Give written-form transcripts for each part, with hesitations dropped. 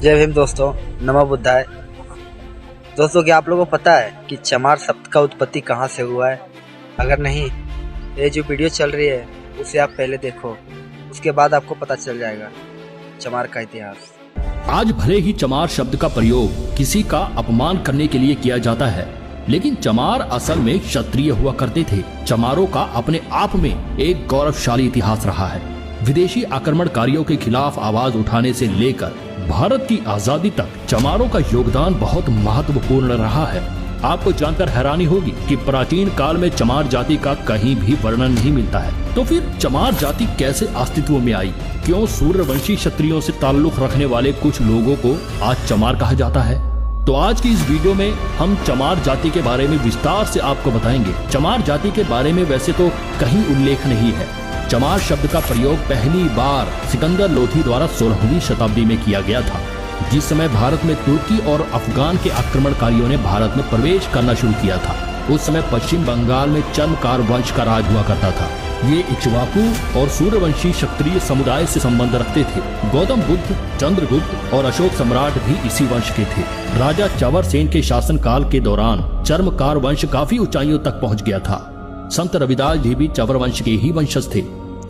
जय भीम दोस्तों, नमो बुद्धाय। दोस्तों, क्या आप लोगों को पता है कि चमार शब्द का उत्पत्ति कहाँ से हुआ है? अगर नहीं, ये जो वीडियो चल रही है उसे आप पहले देखो, उसके बाद आपको पता चल जाएगा चमार का इतिहास। आज भले ही चमार शब्द का प्रयोग किसी का अपमान करने के लिए किया जाता है, लेकिन चमार असल में क्षत्रिय हुआ करते थे। चमारों का अपने आप में एक गौरवशाली इतिहास रहा है। विदेशी आक्रमणकारियों के खिलाफ आवाज उठाने से लेकर भारत की आजादी तक चमारों का योगदान बहुत महत्वपूर्ण रहा है। आपको जानकर हैरानी होगी कि प्राचीन काल में चमार जाति का कहीं भी वर्णन नहीं मिलता है। तो फिर चमार जाति कैसे अस्तित्व में आई? क्यों सूर्यवंशी क्षत्रियों से ताल्लुक रखने वाले कुछ लोगों को आज चमार कहा जाता है? तो आज की इस वीडियो में हम चमार जाति के बारे में विस्तार से आपको बताएंगे। चमार जाति के बारे में वैसे तो कहीं उल्लेख नहीं है। चमार शब्द का प्रयोग पहली बार सिकंदर लोधी द्वारा 16वीं शताब्दी में किया गया था, जिस समय भारत में तुर्की और अफगान के आक्रमणकारियों ने भारत में प्रवेश करना शुरू किया था। उस समय पश्चिम बंगाल में चर्मकार वंश का राज हुआ करता था। ये इक्ष्वाकु और सूर्यवंशी क्षत्रिय समुदाय से संबंध रखते थे। गौतम बुद्ध, चंद्रगुप्त और अशोक सम्राट भी इसी वंश के थे। राजा चवर सेन के शासनकाल के दौरान चर्मकार वंश काफी ऊंचाइयों तक पहुंच गया था। संत रविदास जी भी चवर वंश के ही वंशज थे।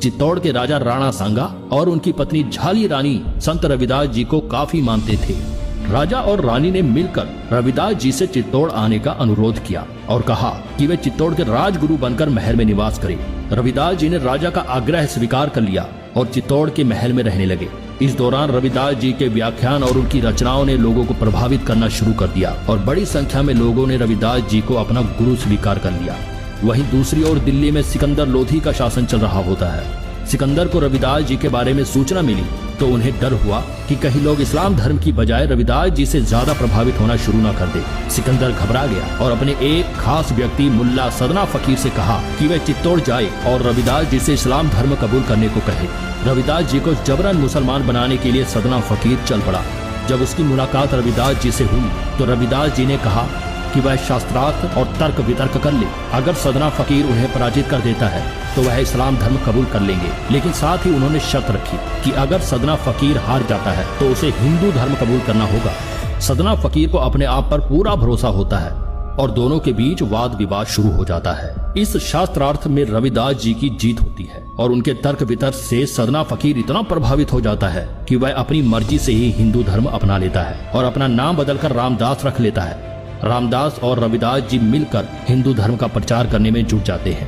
चित्तौड़ के राजा राणा सांगा और उनकी पत्नी झाली रानी संत रविदास जी को काफी मानते थे। राजा और रानी ने मिलकर रविदास जी से चित्तौड़ आने का अनुरोध किया और कहा कि वे चित्तौड़ के राजगुरु बनकर महल में निवास करें। रविदास जी ने राजा का आग्रह स्वीकार कर लिया और चित्तौड़ के महल में रहने लगे। इस दौरान रविदास जी के व्याख्यान और उनकी रचनाओं ने लोगों को प्रभावित करना शुरू कर दिया और बड़ी संख्या में लोगों ने रविदास जी को अपना गुरु स्वीकार कर लिया। वहीं दूसरी ओर दिल्ली में सिकंदर लोधी का शासन चल रहा होता है। सिकंदर को रविदास जी के बारे में सूचना मिली तो उन्हें डर हुआ कि कहीं लोग इस्लाम धर्म की बजाय रविदास जी से ज्यादा प्रभावित होना शुरू न कर दे। सिकंदर घबरा गया और अपने एक खास व्यक्ति मुल्ला सदना फकीर से कहा कि वह चित्तौड़ जाए और रविदास जी से इस्लाम धर्म कबूल करने को कहे। रविदास जी को जबरन मुसलमान बनाने के लिए सदना फकीर चल पड़ा। जब उसकी मुलाकात रविदास जी से हुई तो रविदास जी ने कहा कि वह शास्त्रार्थ और तर्क वितर्क कर ले। अगर सदना फकीर उन्हें पराजित कर देता है तो वह इस्लाम धर्म कबूल कर लेंगे, लेकिन साथ ही उन्होंने शर्त रखी कि अगर सदना फकीर हार जाता है तो उसे हिंदू धर्म कबूल करना होगा। सदना फकीर को अपने आप पर पूरा भरोसा होता है और दोनों के बीच वाद विवाद शुरू हो जाता है। इस शास्त्रार्थ में रविदास जी की जीत होती है और उनके तर्क वितर्क से सदना फकीर इतना प्रभावित हो जाता है कि वह अपनी मर्जी से ही हिंदू धर्म अपना लेता है और अपना नाम बदलकर रामदास रख लेता है। रामदास और रविदास जी मिलकर हिंदू धर्म का प्रचार करने में जुट जाते हैं।